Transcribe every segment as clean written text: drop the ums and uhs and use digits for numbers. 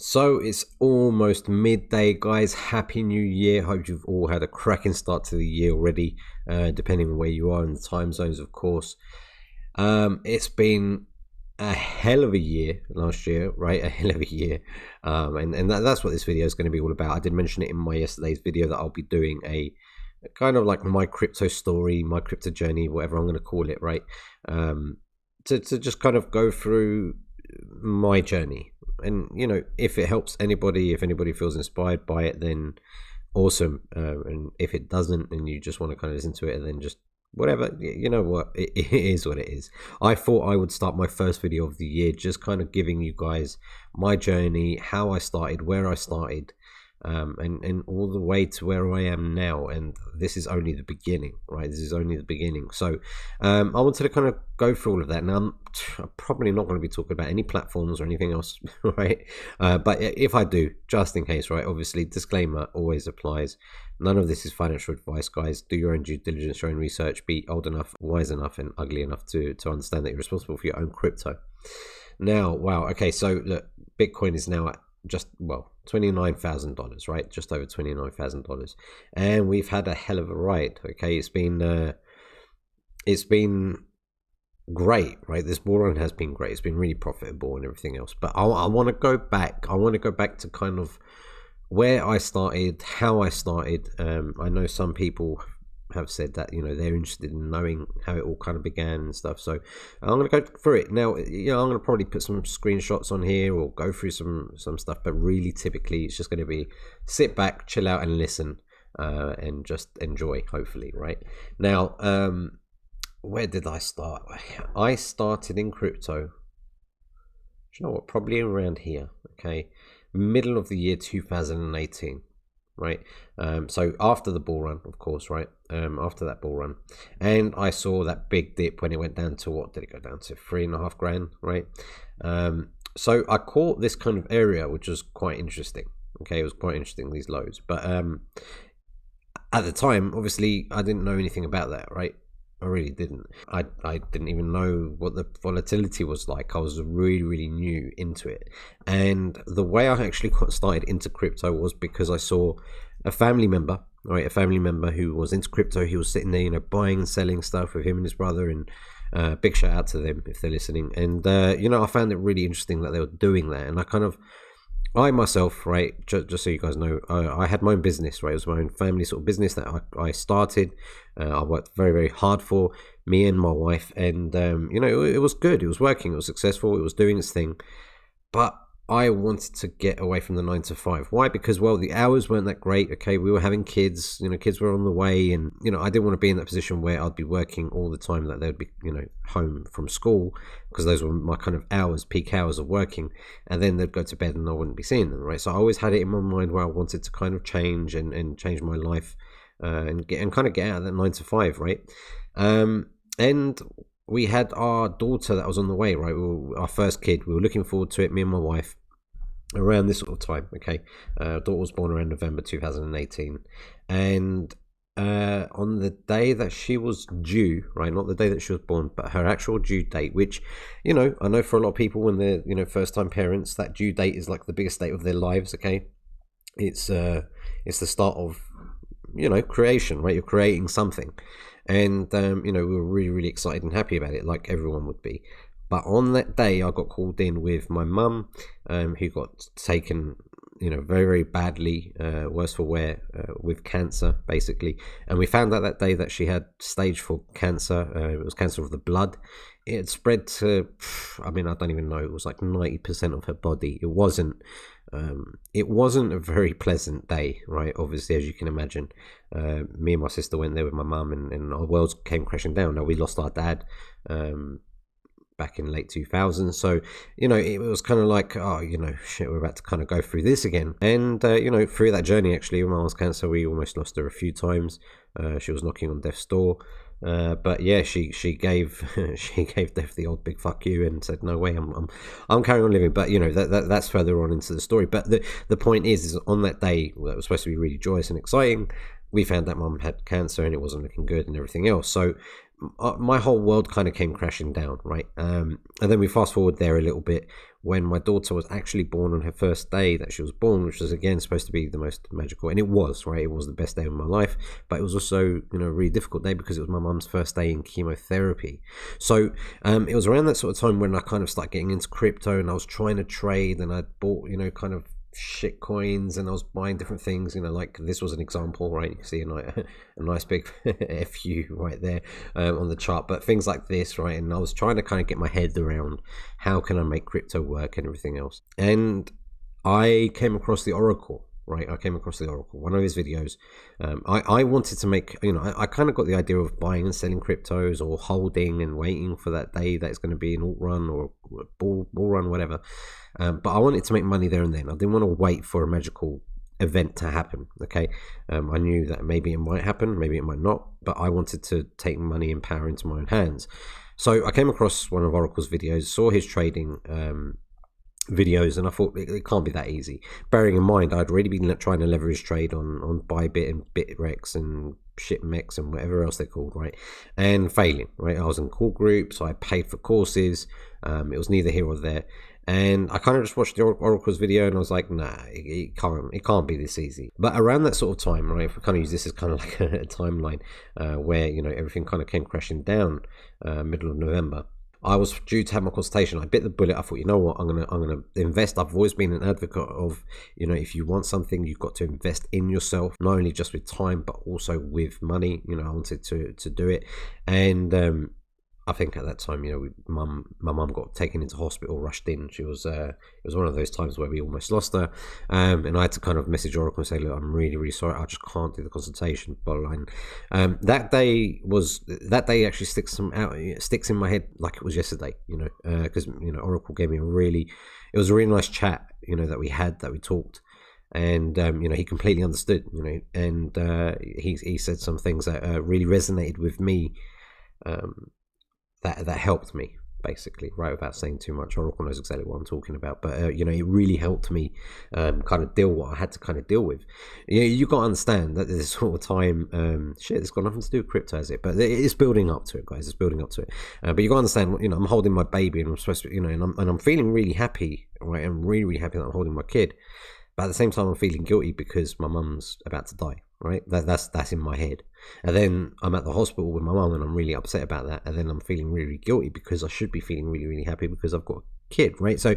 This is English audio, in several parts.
So it's almost midday, guys. Happy New Year. Hope you've all had a cracking start to the year already, depending on where you are in the time zones, of course. It's been a hell of a year last year, right? A hell of a year. And that's what this video is going to be all about. I did mention it in my yesterday's video that I'll be doing a kind of like my crypto story, my crypto journey, whatever I'm going to call it, right? To just kind of go through my journey. And if it helps anybody, if anybody feels inspired by it, then awesome. And if it doesn't, and you just want to kind of listen to it, and then just whatever, you know what, it is what it is. I thought I would start my first video of the year just kind of giving you guys my journey, how I started, where I started, and all the way to where I am now. And this is only the beginning, right? This is only the beginning. So I wanted to kind of go through all of that. Now I'm probably not going to be talking about any platforms or anything else, right? But if I do, just in case, right? Obviously, disclaimer always applies. None of this is financial advice, guys. Do your own due diligence, your own research. Be old enough, wise enough, and ugly enough to understand that you're responsible for your own crypto. Now, wow. Okay, so look, Bitcoin is now at just, well, $29,000, right? Just over $29,000, and we've had a hell of a ride. Okay, it's been great, right? This bull run has been great. It's been really profitable and everything else. But I want to go back. I want to go back to kind of where I started, how I started. I know some people have said that they're interested in knowing how it all kind of began and stuff, so I'm going to go through it now. I'm going to probably put some screenshots on here or go through some stuff, but really typically it's just going to be sit back, chill out and listen, and just enjoy, hopefully. Right now, where did I start? I started in crypto, do you know what, probably around here, okay, middle of the year 2018, right? So after the bull run, of course, right? After that bull run, and I saw that big dip when it went down to, what did it go down to, 3.5 grand, right? So I caught this kind of area, which was quite interesting. Okay, it was quite interesting, these lows. But at the time, obviously, I didn't know anything about that, right? I really didn't. I didn't even know what the volatility was like. I was really new into it. And the way I actually got started into crypto was because I saw a family member, right? A family member who was into crypto. He was sitting there, buying and selling stuff with him and his brother. And big shout out to them if they're listening. And, I found it really interesting that they were doing that. And I myself, right, just so you guys know, I had my own business, right? It was my own family sort of business that I started. I worked very hard for, me and my wife, and it was good. It was working. It was successful. It was doing its thing. But I wanted to get away from the 9 to 5. Why? Because, well, the hours weren't that great. Okay, we were having kids. Kids were on the way, and I didn't want to be in that position where I'd be working all the time that they'd be home from school, because those were my kind of hours, peak hours of working, and then they'd go to bed and I wouldn't be seeing them, right? So I always had it in my mind where I wanted to kind of change and change my life, and kind of get out of that 9 to 5, right? And we had our daughter that was on the way, right? Our first kid. We were looking forward to it, me and my wife, around this sort of time. Okay, daughter was born around November 2018, and on the day that she was due, right, not the day that she was born, but her actual due date, which I know for a lot of people, when they're first time parents, that due date is like the biggest date of their lives. Okay, it's the start of creation, right? You're creating something. And we were really excited and happy about it, like everyone would be. But on that day, I got called in with my mum, who got taken very badly, worse for wear, with cancer, basically. And we found out that day that she had stage 4 cancer. It was cancer of the blood. It had spread to, I don't even know, it was like 90% of her body. It wasn't a very pleasant day, right? Obviously, as you can imagine. Me and my sister went there with my mum, and our worlds came crashing down. Now, we lost our dad back in late 2000s, so it was kind of like, oh, shit, we're about to kind of go through this again. And through that journey, actually, with my mum's cancer, we almost lost her a few times. She was knocking on death's door. But yeah, she gave death the old big fuck you and said, no way, I'm carrying on living. But that's further on into the story. But the point is on that day that was supposed to be really joyous and exciting, we found that mum had cancer and it wasn't looking good and everything else. So my whole world kind of came crashing down, right? And then we fast forward there a little bit. when my daughter was actually born on her first day that she was born, which was again supposed to be the most magical, and it was, right? It was the best day of my life, but it was also, a really difficult day because it was my mum's first day in chemotherapy. So it was around that sort of time when I kind of started getting into crypto, and I was trying to trade, and I bought, kind of shit coins, and I was buying different things, like this was an example, right? You can see a nice big FU right there on the chart, but things like this, right? And I was trying to kind of get my head around how can I make crypto work and everything else. And I came across the Oracle, right? I came across the Oracle, one of his videos. I wanted to make, I kind of got the idea of buying and selling cryptos, or holding and waiting for that day that it's going to be an alt run or bull run, whatever. But I wanted to make money there and then. I didn't want to wait for a magical event to happen. Okay, I knew that maybe it might happen, maybe it might not, but I wanted to take money and power into my own hands. So I came across one of Oracle's videos, saw his trading videos, and I thought it can't be that easy. Bearing in mind, I'd already been trying to leverage trade on Bybit and Bitrex and Shipmex and whatever else they're called, right, and failing, right? I was in call groups, I paid for courses. It was neither here or there. And I kind of just watched the Oracle's video, and I was like, nah, it can't be this easy. But around that sort of time, right, if we kind of use this as kind of like a timeline where, everything kind of came crashing down middle of November, I was due to have my consultation. I bit the bullet. I thought, you know what, I'm gonna invest. I've always been an advocate of, if you want something, you've got to invest in yourself, not only just with time, but also with money. I wanted to do it. And I think at that time, my mum got taken into hospital, rushed in. She was, it was one of those times where we almost lost her. And I had to kind of message Oracle and say, look, I'm really, really sorry. I just can't do the consultation. Bottom line. That day actually sticks in my head like it was yesterday, because, Oracle gave me it was a really nice chat, that we talked. And he completely understood, and he said some things that really resonated with me, that helped me, basically, right, without saying too much. Oracle knows exactly what I'm talking about, but it really helped me kind of deal what I had to kind of deal with. You got to understand that this sort of time, it's got nothing to do with crypto, has it? But it's building up to it, guys. It's building up to it. But you got to understand, I'm holding my baby, and I'm supposed to, and I'm feeling really happy, right? I'm really, really happy that I'm holding my kid. But at the same time, I'm feeling guilty because my mum's about to die, right? That's in my head. And then I'm at the hospital with my mum, and I'm really upset about that. And then I'm feeling really, really guilty because I should be feeling really, really happy because I've got a kid, right? So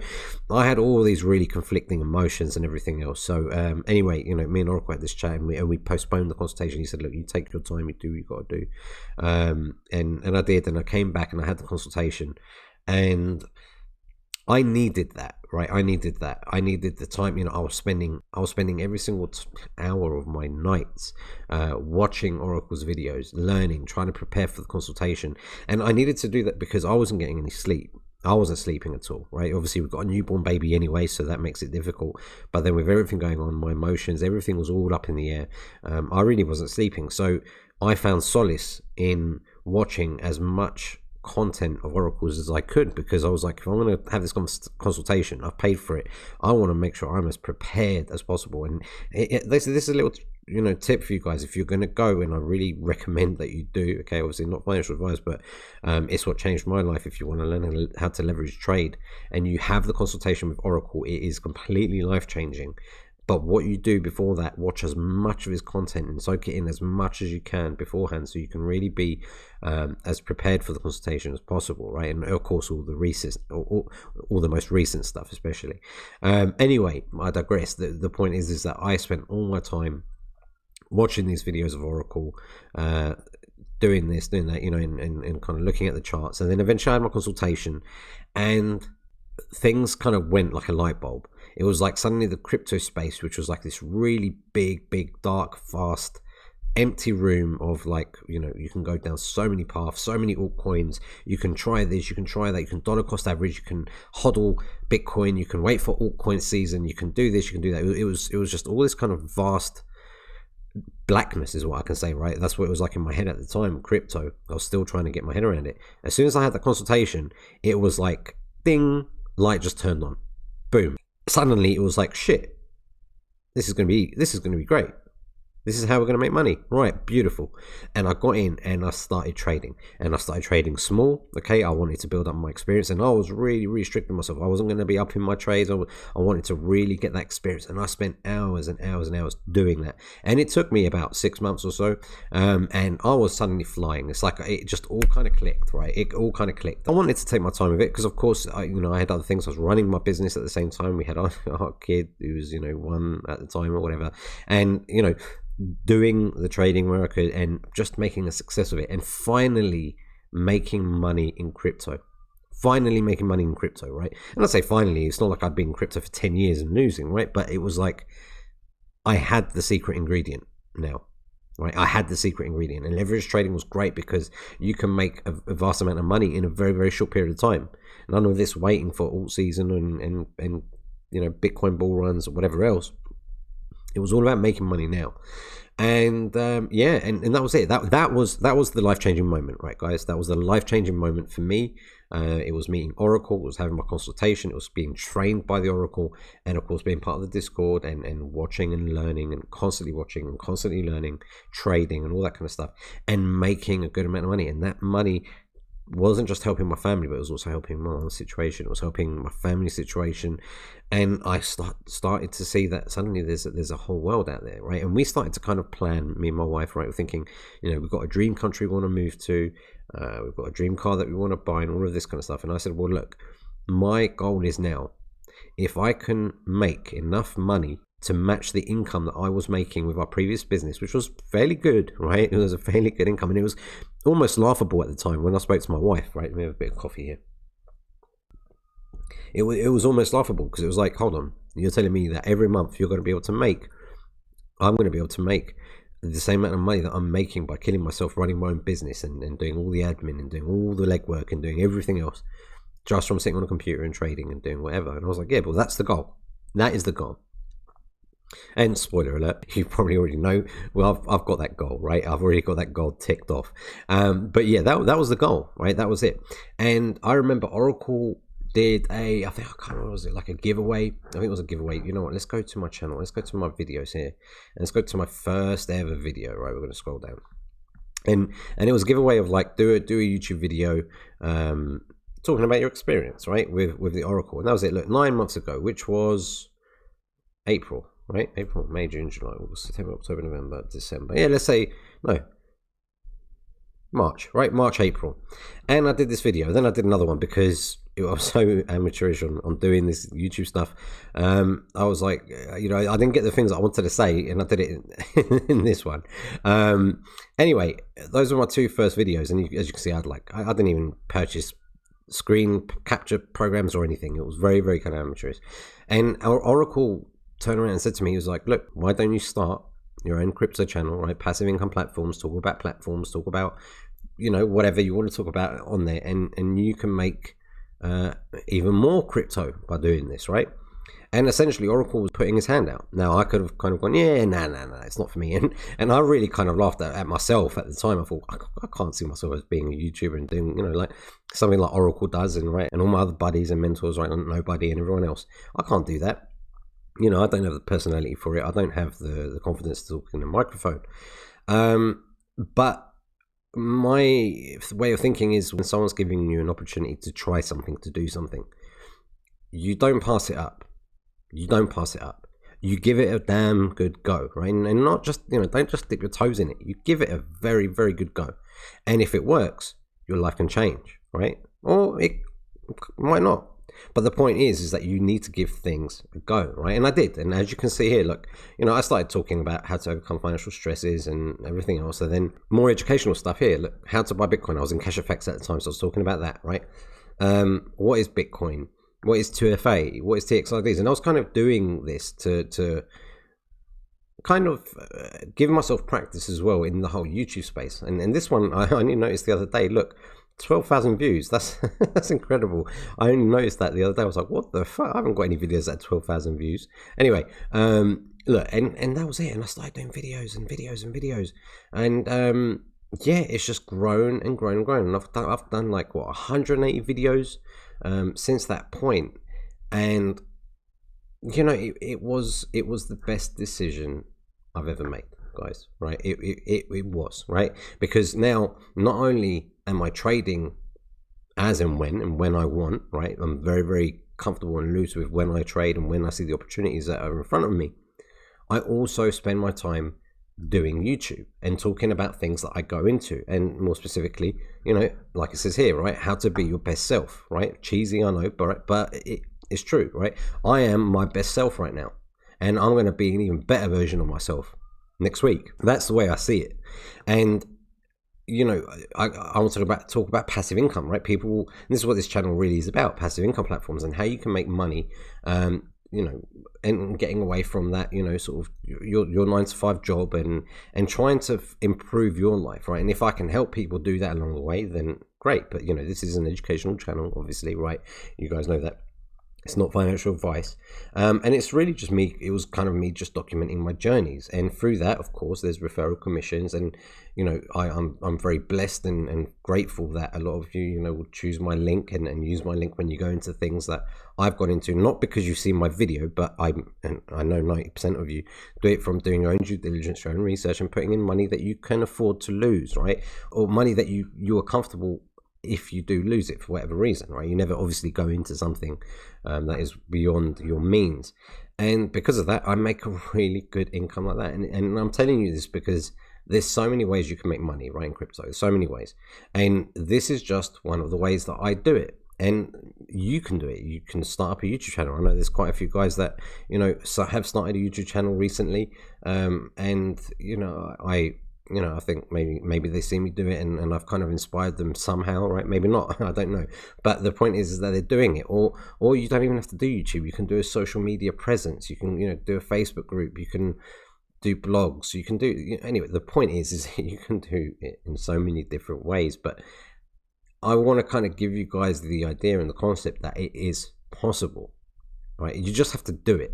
I had all these really conflicting emotions and everything else. So anyway, me and Oracle had this chat, and we postponed the consultation. He said, look, you take your time, you do what you got to do. And I did, and I came back and I had the consultation, and I needed that, right? I needed that. I needed the time. I was spending every single hour of my nights watching Oracle's videos, learning, trying to prepare for the consultation. And I needed to do that because I wasn't getting any sleep. I wasn't sleeping at all, right? Obviously, we've got a newborn baby anyway, so that makes it difficult. But then with everything going on, my emotions, everything was all up in the air. I really wasn't sleeping. So I found solace in watching as much content of Oracle's as I could, because I was like, if I'm going to have this consultation, I've paid for it, I want to make sure I'm as prepared as possible. And this is a little tip for you guys if you're going to go, and I really recommend that you do. Okay, obviously not financial advice, but it's what changed my life. If you want to learn how to leverage trade and you have the consultation with Oracle, it is completely life-changing. But what you do before that, watch as much of his content and soak it in as much as you can beforehand, so you can really be as prepared for the consultation as possible, right? And of course, all the most recent stuff, especially. Anyway, I digress. The point is that I spent all my time watching these videos of Oracle, doing this, doing that, and kind of looking at the charts, and then eventually I had my consultation, and things kind of went like a light bulb. It was like suddenly the crypto space, which was like this really big, dark, fast, empty room of like, you can go down so many paths, so many altcoins. You can try this, you can try that, you can dollar cost average, you can hodl Bitcoin, you can wait for altcoin season, you can do this, you can do that. It was just all this kind of vast blackness is what I can say, right? That's what it was like in my head at the time. Crypto, I was still trying to get my head around it. As soon as I had that consultation, it was like, ding, light just turned on. Boom. Suddenly it was like, shit, this is going to be great. This is how we're going to make money. Right, beautiful. And I got in and I started trading. And I started trading small. Okay, I wanted to build up my experience. And I was really restricting myself. I wasn't going to be up in my trades. I wanted to really get that experience. And I spent hours and hours and hours doing that. And it took me about 6 months or so. And I was suddenly flying. It's like it just all kind of clicked, right? It all kind of clicked. I wanted to take my time with it because, of course, I had other things. I was running my business at the same time. We had our kid who was, 1 at the time or whatever. And, doing the trading where I could and just making a success of it, and finally making money in crypto. Finally making money in crypto, right? And I say finally, it's not like I'd been in crypto for 10 years and losing, right? But it was like I had the secret ingredient now, right? I had the secret ingredient, and leverage trading was great because you can make a vast amount of money in a very, very short period of time. None of this waiting for alt season and Bitcoin bull runs or whatever else. It was all about making money now. And and that was it. That was the life-changing moment, right, guys? That was the life-changing moment for me. It was meeting Oracle, it was having my consultation, it was being trained by the Oracle, and of course being part of the Discord and watching and learning and constantly watching and constantly learning, trading and all that kind of stuff, and making a good amount of money. And that money wasn't just helping my family, but it was also helping my own situation. It was helping my family situation, and I started to see that suddenly there's a whole world out there, right? And we started to kind of plan, me and my wife, right? We're thinking, we've got a dream country we want to move to, we've got a dream car that we want to buy, and all of this kind of stuff. And I said, well, look, my goal is now, if I can make enough money to match the income that I was making with our previous business, which was fairly good, right? It was a fairly good income, and it was almost laughable at the time when I spoke to my wife, right? Let me have a bit of coffee here. It was almost laughable because it was like, hold on, you're telling me that every month I'm going to be able to make the same amount of money that I'm making by killing myself running my own business and doing all the admin and doing all the legwork and doing everything else just from sitting on a computer and trading and doing whatever. And I was like, yeah, well, that's the goal. That is the goal. And spoiler alert, you probably already know, well, I've got that goal, right? I've already got that goal ticked off. But yeah, that was the goal, right? That was it. And I remember Oracle did I can't remember, was it like a giveaway? I think it was a giveaway. You know what? Let's go to my channel. Let's go to my videos here. And let's go to my first ever video, right? We're going to scroll down. And it was a giveaway of like, do a YouTube video talking about your experience, right? With the Oracle. And that was it. Look, 9 months ago, which was April. Right, April, May, June, July, August, September, October, November, December. Yeah, let's say March, right? March, April. And I did this video. Then I did another one because I was so amateurish on doing this YouTube stuff. I was like, I didn't get the things I wanted to say, and I did it in this one. Anyway, those were my 2 first videos, and as you can see, I didn't even purchase screen capture programs or anything. It was very, very kind of amateurish. And our Oracle turned around and said to me, he was like, look, why don't you start your own crypto channel, right? Passive income platforms, talk about platforms, talk about, whatever you want to talk about on there. And you can make even more crypto by doing this, right? And essentially Oracle was putting his hand out. Now I could have kind of gone, yeah, no, it's not for me. And I really kind of laughed at myself at the time. I thought, I can't see myself as being a YouTuber and doing, like something like Oracle does, and right, and all my other buddies and mentors, right, and Nobody and everyone else. I can't do that. I don't have the personality for it. I don't have the confidence to talk in a microphone. But my way of thinking is, when someone's giving you an opportunity to try something, to do something, you don't pass it up. You don't pass it up. You give it a damn good go, right? And not just, don't just dip your toes in it. You give it a very, very good go. And if it works, your life can change, right? Or it might not. But the point is that you need to give things a go, right? And I did. And as you can see here, look, I started talking about how to overcome financial stresses and everything else. And then more educational stuff here. Look, how to buy Bitcoin. I was in Cash Effects at the time, so I was talking about that, right? What is Bitcoin? What is 2FA? What is TXIDs? And I was kind of doing this to kind of give myself practice as well in the whole YouTube space. And this one, I only noticed the other day, look, 12,000 views. That's incredible. I only noticed that the other day. I was like, what the fuck? I haven't got any videos that had 12,000 views. Anyway, look, and that was it. And I started doing videos and videos and videos. And yeah, it's just grown and grown and grown. And I've done like 180 videos since that point. And it was the best decision I've ever made. guys, right? It was, right? Because now not only am I trading as and when I want, right? I'm very, very comfortable and loose with when I trade and when I see the opportunities that are in front of me. I also spend my time doing YouTube and talking about things that I go into, and more specifically, you know, like it says here, right, how to be your best self, right? Cheesy, I know, but it's true, right? I am my best self right now, and I'm going to be an even better version of myself next week. That's the way I see it. And you know, I want to talk about passive income, right? People, this is what this channel really is about: passive income platforms and how you can make money, you know, and getting away from that, you know, sort of your 9-to-5 job and trying to improve your life, right? And if I can help people do that along the way, then great. But you know, this is an educational channel, obviously, right? You guys know that. It's not financial advice, and it's really just me. It was kind of me just documenting my journeys, and through that, of course, there's referral commissions, and you know, I'm very blessed and grateful that a lot of you, you know, will choose my link and use my link when you go into things that I've got into. Not because you've seen my video, but I know 90% of you do it from doing your own due diligence, your own research, and putting in money that you can afford to lose, right, or money that you are comfortable if you do lose it for whatever reason, right? You never obviously go into something that is beyond your means, and because of that, I make a really good income like that. And I'm telling you this because there's so many ways you can make money, right, in crypto. There's so many ways, and this is just one of the ways that I do it. And you can do it. You can start up a YouTube channel. I know there's quite a few guys that, you know, have started a YouTube channel recently, and you know, I think maybe they see me do it and I've kind of inspired them somehow, right? Maybe not, I don't know. But the point is that they're doing it. Or you don't even have to do YouTube. You can do a social media presence. You can, you know, do a Facebook group. You can do blogs. You can do, anyway, the point is you can do it in so many different ways. But I want to kind of give you guys the idea and the concept that it is possible. Right, you just have to do it,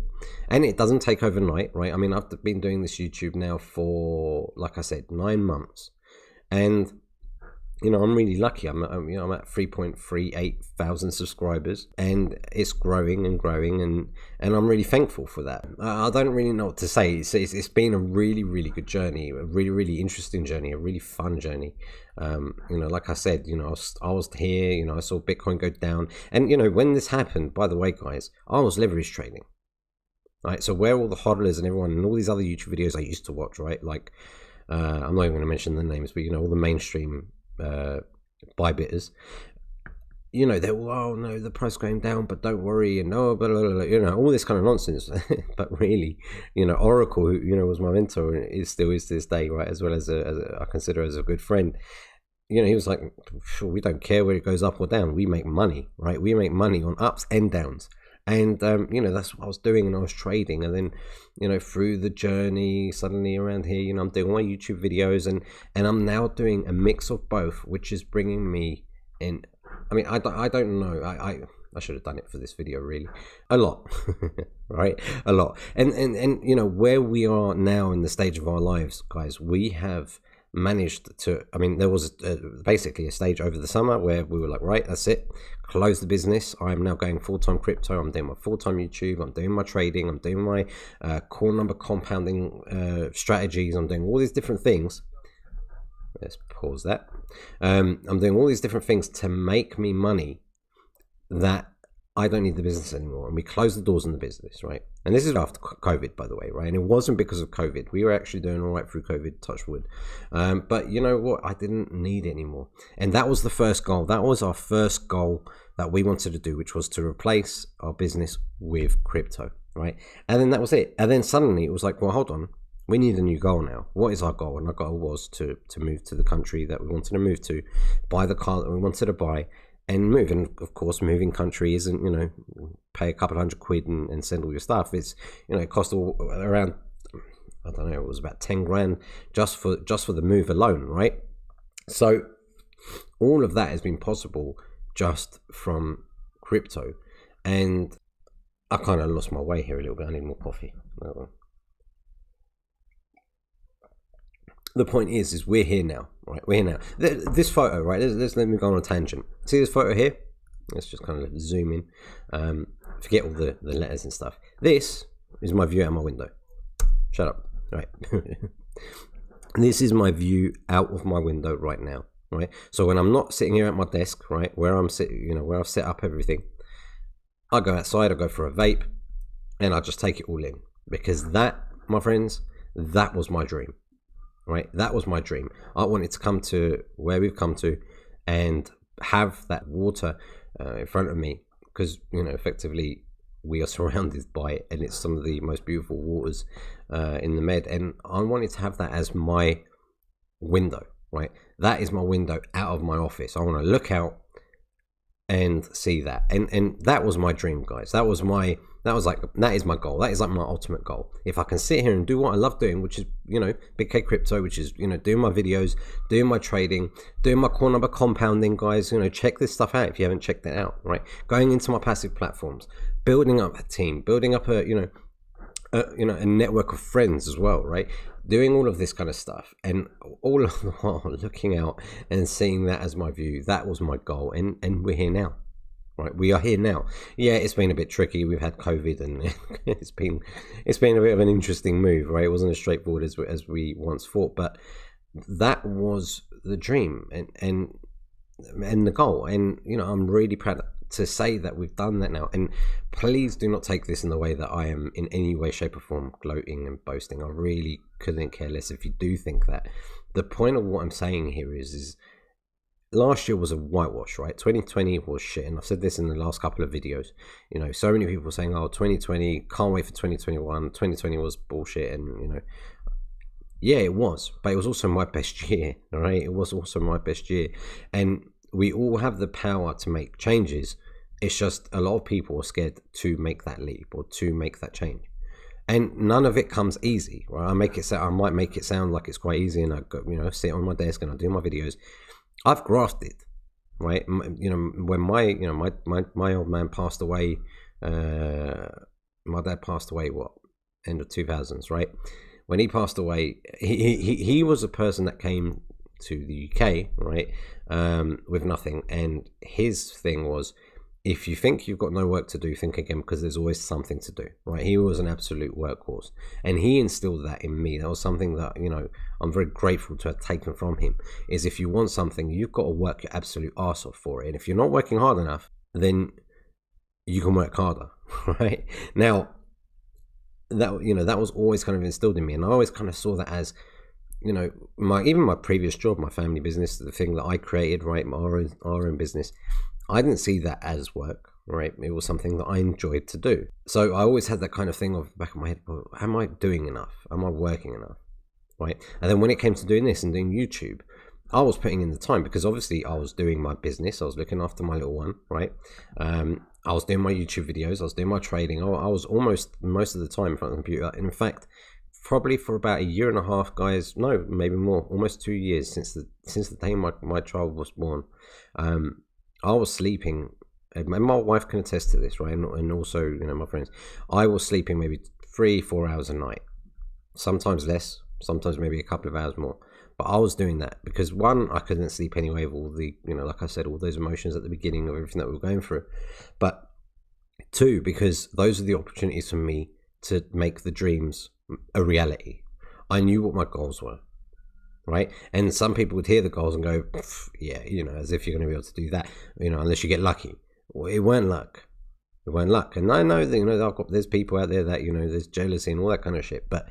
and it doesn't take overnight, right? I mean, I've been doing this YouTube now for, like I said, 9 months, and you know, I'm really lucky. I'm at 3.38 thousand subscribers, and it's growing and growing, and I'm really thankful for that. I don't really know what to say. It's been a really, really good journey, a really, really interesting journey, a really fun journey. You know, like I said, you know, I was here, you know, I saw Bitcoin go down, and you know, when this happened, by the way, guys, I was leverage trading. Right, so where all the hodlers and everyone and all these other YouTube videos I used to watch, right, like I'm not even going to mention the names, but you know, all the mainstream buy bitters, you know, they're, oh no, the price going down, but don't worry, and no, blah, blah, blah, you know, all this kind of nonsense. But really, you know, Oracle, who, you know, was my mentor and is still is to this day, right, as well as I consider as a good friend. You know, he was like, sure, we don't care where it goes up or down, we make money, right? We make money on ups and downs. And you know, that's what I was doing, and I was trading. And then, you know, through the journey, suddenly around here, you know, I'm doing my YouTube videos, and I'm now doing a mix of both, which is bringing me in. I mean, I don't know, I should have done it for this video, really, a lot. Right, a lot. And you know, where we are now in the stage of our lives, guys, we have managed to, I mean, there was basically a stage over the summer where we were like, right, that's it, close the business. I'm now going full-time crypto. I'm doing my full-time YouTube. I'm doing my trading. I'm doing my core number compounding strategies. I'm doing all these different things. Let's pause that. I'm doing all these different things to make me money that I don't need the business anymore. And we closed the doors on the business, right? And this is after COVID, by the way, right? And it wasn't because of COVID. We were actually doing all right through COVID, touch wood. But you know what? I didn't need it anymore. And that was the first goal. That was our first goal that we wanted to do, which was to replace our business with crypto, right? And then that was it. And then suddenly it was like, well, hold on. We need a new goal now. What is our goal? And our goal was to move to the country that we wanted to move to, buy the car that we wanted to buy, and move. And of course, moving country isn't, you know, pay a couple £100 and send all your stuff. It's, you know, it cost around, I don't know, it was about 10 grand just for the move alone, right? So all of that has been possible just from crypto. And I kind of lost my way here a little bit. I need more coffee. The point is we're here now, right? We're here now. This photo, right? Let me go on a tangent. See this photo here? Let's just kind of zoom in. Forget all the letters and stuff. This is my view out my window. Shut up. Right. This is my view out of my window right now, right? So when I'm not sitting here at my desk, right, where I'm sitting, where I've set up everything, I go outside, I go for a vape, and I just take it all in. Because that, my friends, that was my dream, right? That was my dream. I wanted to come to where we've come to and have that water in front of me, because, effectively we are surrounded by it, and it's some of the most beautiful waters in the Med, and I wanted to have that as my window, right? That is my window out of my office. I want to look out and see that, and that was my dream, guys. That is my goal. That is like my ultimate goal. If I can sit here and do what I love doing, which is Big K Crypto, which is doing my videos, doing my trading, doing my core number compounding, guys. Check this stuff out if you haven't checked it out, right? Going into my passive platforms, building up a team, building up a network of friends as well, right? Doing all of this kind of stuff, and all of the while looking out and seeing that as my view. That was my goal, and we're here now, right? We are here now. Yeah, it's been a bit tricky. We've had COVID, and it's been a bit of an interesting move, right? It wasn't as straightforward as we once thought, but that was the dream and the goal, and I'm really proud to say that we've done that now. And please do not take this in the way that I am in any way, shape or form gloating and boasting. I really couldn't care less if you do think that. The point of what I'm saying here is last year was a whitewash, right? 2020 was shit, and I've said this in the last couple of videos. So many people saying, oh, 2020, can't wait for 2021, 2020 was bullshit, and yeah, it was, but it was also my best year, all right? It was also my best year, and we all have the power to make changes. It's just a lot of people are scared to make that leap or to make that change, and none of it comes easy, right? I might make it sound like it's quite easy, and I go, sit on my desk and I do my videos. I've grafted, right? When my old man passed away, my dad passed away end of 2000s, right? When he passed away, he was a person that came to the UK, right, with nothing, and his thing was, if you think you've got no work to do, think again, because there's always something to do, right? He was an absolute workhorse, and he instilled that in me. That was something that I'm very grateful to have taken from him, is if you want something, you've got to work your absolute arse off for it, and if you're not working hard enough, then you can work harder, right? Now that was always kind of instilled in me, and I always kind of saw that as my previous job, my family business, the thing that I created, right, our own business, I didn't see that as work, right? It was something that I enjoyed to do. So I always had that kind of thing of back of my head, well, am I doing enough? Am I working enough, right? And then when it came to doing this and doing YouTube, I was putting in the time, because obviously I was doing my business, I was looking after my little one, right? I was doing my YouTube videos, I was doing my trading. I was almost most of the time in front of the computer. In fact, probably for about a year and a half, guys, no, maybe more, almost 2 years since the day my child was born, I was sleeping, and my wife can attest to this, right? And also, my friends, I was sleeping maybe 3-4 hours a night, sometimes less, sometimes maybe a couple of hours more. But I was doing that because, one, I couldn't sleep anyway with all the, like I said, all those emotions at the beginning of everything that we were going through. But two, because those are the opportunities for me to make the dreams a reality. I knew what my goals were, right? And some people would hear the goals and go, yeah, as if you're going to be able to do that, unless you get lucky. Well, it weren't luck. It weren't luck. And I know that, there's people out there that, there's jealousy and all that kind of shit, but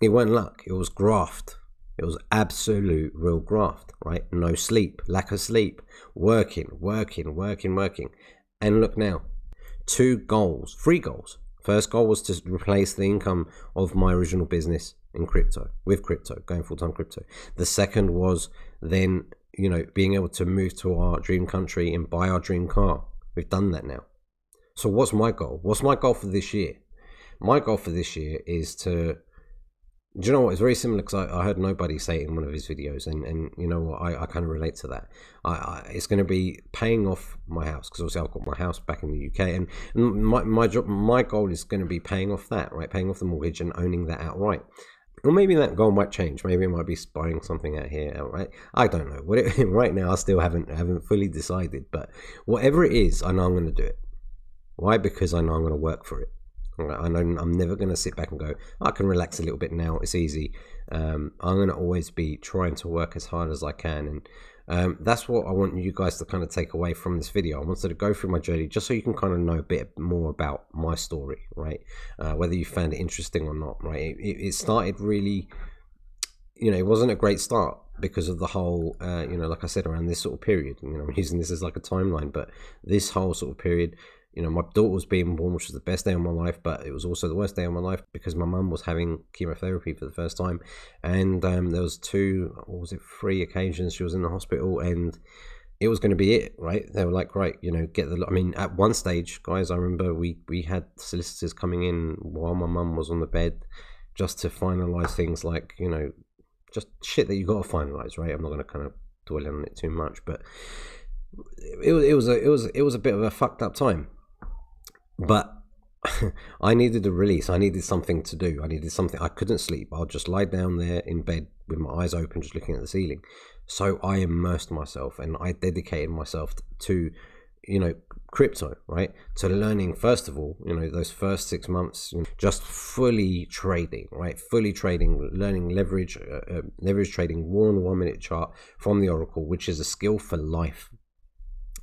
it weren't luck. It was graft. It was absolute real graft, right? No sleep, lack of sleep, working. And look now, 3 goals. First goal was to replace the income of my original business with crypto, going full-time crypto. The second was then, being able to move to our dream country and buy our dream car. We've done that now. So what's my goal? What's my goal for this year? My goal for this year is to, do you know what? It's very similar, because I heard Nobody say it in one of his videos, and you know what? I kind of relate to that. It's going to be paying off my house, because obviously I've got my house back in the UK, and my goal is going to be paying off that, right? Paying off the mortgage and owning that outright. Or maybe that goal might change. Maybe it might be buying something out here outright. I don't know. Right now, I still haven't fully decided. But whatever it is, I know I'm going to do it. Why? Because I know I'm going to work for it. I know I'm never going to sit back and go, I can relax a little bit now, it's easy. I'm going to always be trying to work as hard as I can, and that's what I want you guys to kind of take away from this video. I wanted to go through my journey just so you can kind of know a bit more about my story, right? Whether you found it interesting or not, right? It started really, it wasn't a great start because of the whole, like I said, around this sort of period. I'm using this as like a timeline, but this whole sort of period, my daughter was being born, which was the best day of my life, but it was also the worst day of my life because my mum was having chemotherapy for the first time. And there was 3 occasions she was in the hospital, and it was going to be it, right? They were like, right, at one stage, guys, I remember we had solicitors coming in while my mum was on the bed just to finalize things like, just shit that you got to finalize, right? I'm not going to kind of dwell on it too much, but it was a bit of a fucked up time. But I needed a release. I needed something to do. I needed something. I couldn't sleep. I'll just lie down there in bed with my eyes open, just looking at the ceiling. So I immersed myself and I dedicated myself to, crypto, right? To learning, first of all, those first 6 months, just fully trading, right? Fully trading, learning leverage trading, 1 minute chart from the Oracle, which is a skill for life,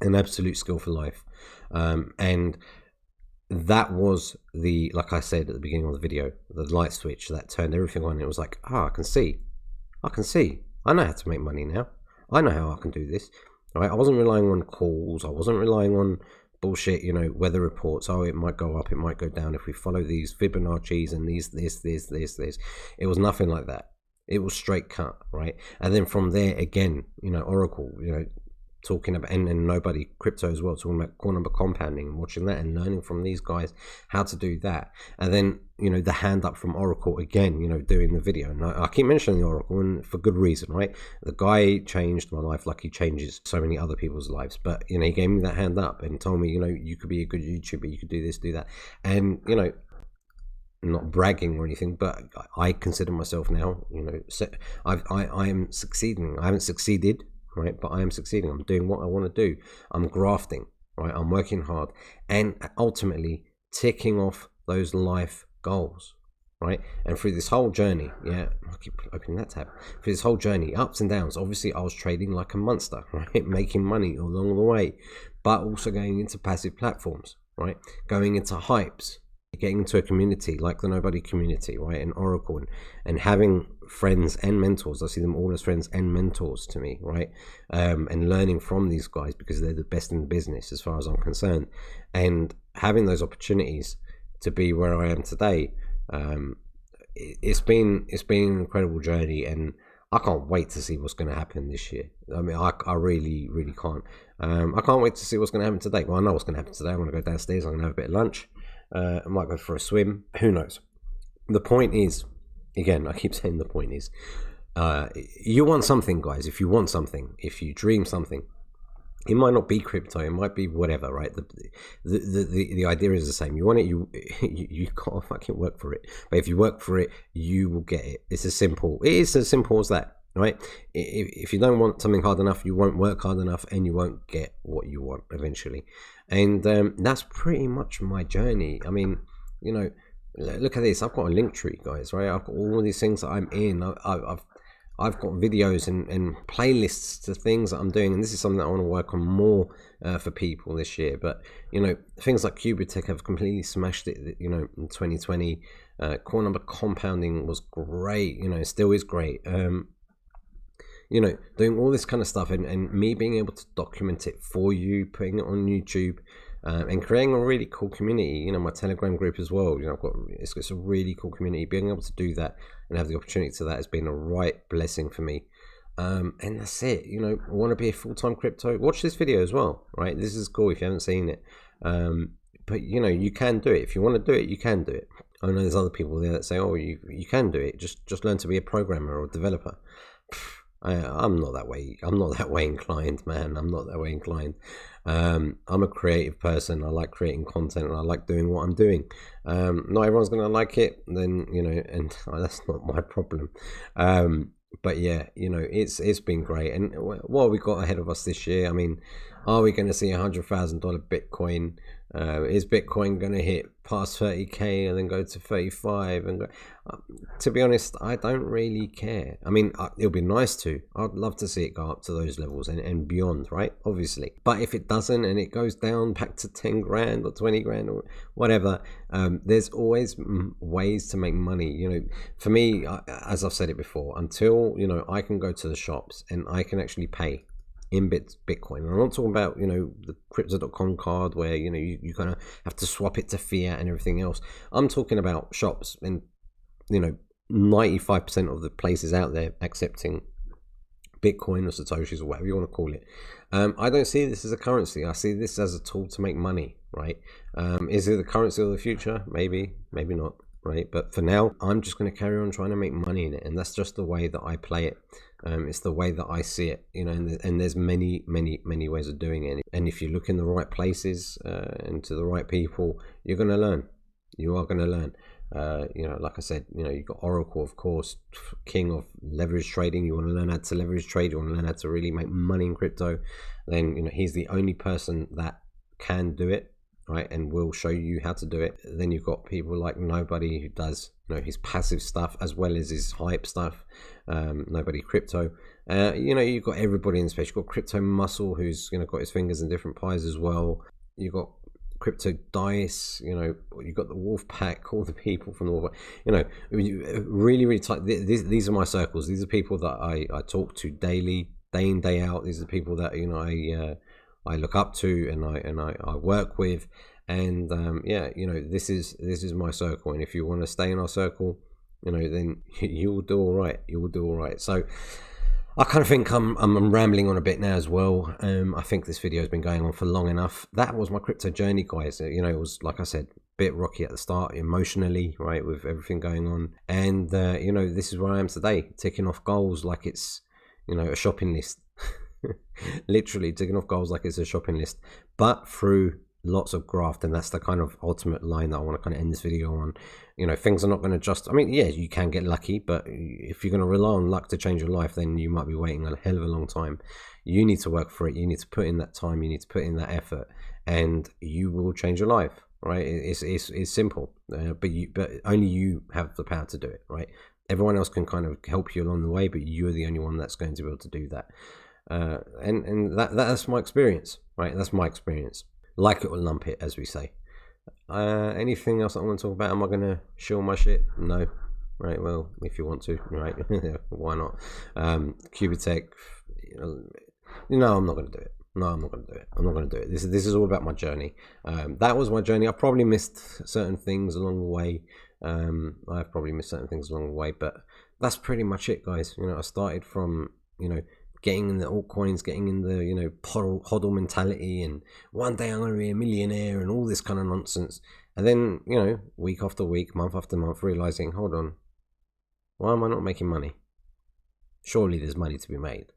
an absolute skill for life. And that was like I said at the beginning of the video, the light switch that turned everything on. It was like, I can see. I know how to make money now. I know how I can do this. Right? I wasn't relying on calls. I wasn't relying on bullshit, weather reports. Oh, it might go up, it might go down if we follow these Fibonacci's and this. It was nothing like that. It was straight cut, right? And then from there again, Oracle, talking about, and nobody, crypto as well, talking about core number compounding and watching that and learning from these guys how to do that. And then, the hand up from Oracle again, doing the video. And I keep mentioning the Oracle, and for good reason, right? The guy changed my life like he changes so many other people's lives. But, he gave me that hand up and told me, you could be a good YouTuber, you could do this, do that. And, not bragging or anything, but I consider myself now, I am succeeding. I haven't succeeded, right? But I am succeeding. I'm doing what I want to do. I'm grafting, right? I'm working hard and ultimately ticking off those life goals, right? And through this whole journey, I keep opening that tab. Through this whole journey, ups and downs, obviously I was trading like a monster, right? Making money along the way, but also going into passive platforms, right? Going into hypes, getting into a community like the Nobody community, right? And Oracle, and having friends and mentors. I see them all as friends and mentors to me, right? And learning from these guys because they're the best in the business as far as I'm concerned. And having those opportunities to be where I am today, it's been an incredible journey, and I can't wait to see what's going to happen this year. I mean, I really, really can't. I can't wait to see what's going to happen today. Well, I know what's going to happen today. I'm going to go downstairs. I'm going to have a bit of lunch. I might go for a swim. Who knows? The point is, again, I keep saying the point is, you want something, guys. If you want something, if you dream something, it might not be crypto. It might be whatever, right? The idea is the same. You want it, you gotta fucking work for it. But if you work for it, you will get it. It is as simple as that, right? If you don't want something hard enough, you won't work hard enough, and you won't get what you want eventually. And that's pretty much my journey. I mean, look at this. I've got a link tree, guys, right? I've got all these things that I'm in. I've got videos and playlists to things that I'm doing, and this is something that I want to work on more for people this year. But things like Cubitech have completely smashed it. In 2020, core number compounding was great. Still is great. Doing all this kind of stuff, and me being able to document it for you, putting it on YouTube, and creating a really cool community. My Telegram group as well. It's a really cool community. Being able to do that and have the opportunity to that has been a right blessing for me. And that's it. I want to be a full-time crypto. Watch this video as well, right? This is cool if you haven't seen it. But you can do it. If you want to do it, you can do it. I know there's other people there that say, oh, you can do it. Just learn to be a programmer or a developer. I'm not that way. I'm not that way inclined, man. I'm not that way inclined. I'm a creative person. I like creating content, and I like doing what I'm doing. Not everyone's gonna like it, then and that's not my problem. But yeah, it's been great. And what have we got ahead of us this year? I mean, are we going to see $100,000 Bitcoin? Is Bitcoin going to hit past 30k and then go to 35 and go? To be honest, I don't really care. I mean, it'll be nice to. I'd love to see it go up to those levels and beyond, right? Obviously. But if it doesn't and it goes down back to 10 grand or 20 grand or whatever, there's always ways to make money. You know, for me, as I've said it before, until, you know, I can go to the shops and I can actually pay in Bitcoin. And I'm not talking about, you know, the crypto.com card where, you know, you kind of have to swap it to fiat and everything else. I'm talking about shops, and, you know, 95% of the places out there accepting Bitcoin or Satoshis or whatever you want to call it. I don't see this as a currency. I see this as a tool to make money, right? Is it the currency of the future? Maybe, maybe not, right? But for now, I'm just going to carry on trying to make money in it. And that's just the way that I play it. It's the way that I see it, you know, and there's many ways of doing it. And if you look in the right places and to the right people, you're going to learn. You are going to learn. You know, like I said, you know, you've got Oracle, of course, king of leverage trading. You want to learn how to leverage trade. You want to learn how to really make money in crypto. Then, you know, he's the only person that can do it, right, and will show you how to do it. Then you've got people like Nobody, who does, you know, his passive stuff as well as his hype stuff. Nobody Crypto. You know, you've got everybody in the space. You've got Crypto Muscle, who's, you know, got his fingers in different pies as well. You've got Crypto Dice, you know, you've got the Wolf Pack, all the people from the Wolf Pack, you know, really tight. These are my circles. These are people that I talk to daily, day in, day out. These are the people that, you know, I look up to and I work with. And yeah, you know, this is my circle. And if you want to stay in our circle, you know, then you will do all right. You will do all right. So I kind of think I'm rambling on a bit now as well. I think this video has been going on for long enough. That was my crypto journey, guys. You know, it was, like I said, a bit rocky at the start emotionally, right, with everything going on. And you know, this is where I am today, ticking off goals like it's, you know, a shopping list. Literally ticking off goals like it's a shopping list, but through lots of graft. And that's the kind of ultimate line that I want to kind of end this video on. You know, things are not going to just, I mean, yeah, you can get lucky, but if you're going to rely on luck to change your life, then you might be waiting a hell of a long time. You need to work for it. You need to put in that time. You need to put in that effort, and you will change your life, right? It's simple, but only you have the power to do it, right? Everyone else can kind of help you along the way, but you're the only one that's going to be able to do that. And that's my experience, right? That's my experience. Like it or lump it, as we say. Anything else I want to talk about? Am I gonna shill my shit? No. Right, well, if you want to, right? Why not? Cubitech, you know, I'm not gonna do it. No, I'm not gonna do it. I'm not gonna do it. This is all about my journey. That was my journey. I probably missed certain things along the way. I've probably missed certain things along the way, but that's pretty much it, guys. You know, I started from, you know, getting in the altcoins, getting in the, you know, hodl mentality, and one day I'm going to be a millionaire and all this kind of nonsense. And then, you know, week after week, month after month, realizing, hold on, why am I not making money? Surely there's money to be made.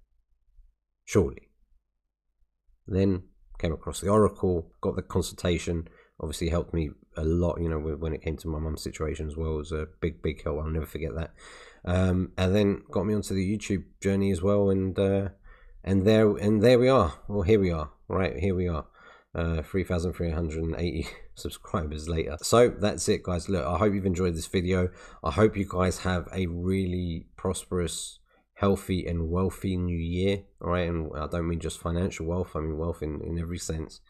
Surely. Then came across the Oracle, got the consultation, obviously helped me a lot, you know, when it came to my mum's situation as well. It was a big help. I'll never forget that. And then got me onto the YouTube journey as well, and there we are. Well, here we are, right? Here we are, 3,380 subscribers later. So that's it, guys. Look, I hope you've enjoyed this video. I hope you guys have a really prosperous, healthy, and wealthy new year. All right, and I don't mean just financial wealth. I mean wealth in every sense.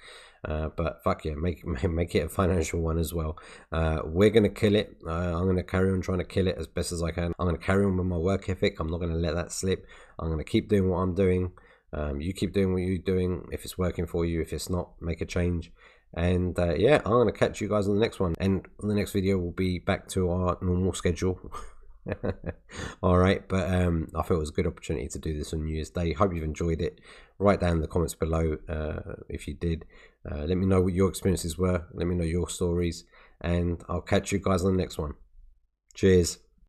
But fuck yeah, make it a financial one as well. We're gonna kill it. I'm gonna carry on trying to kill it as best as I can. I'm gonna carry on with my work ethic. I'm not gonna let that slip. I'm gonna keep doing what I'm doing. You keep doing what you're doing. If it's working for you, if it's not, make a change. And yeah, I'm gonna catch you guys on the next one. And on the next video, we'll be back to our normal schedule. All right, but I thought it was a good opportunity to do this on New Year's Day. Hope you've enjoyed it. Write down in the comments below if you did. Let me know what your experiences were. Let me know your stories, and I'll catch you guys on the next one. Cheers.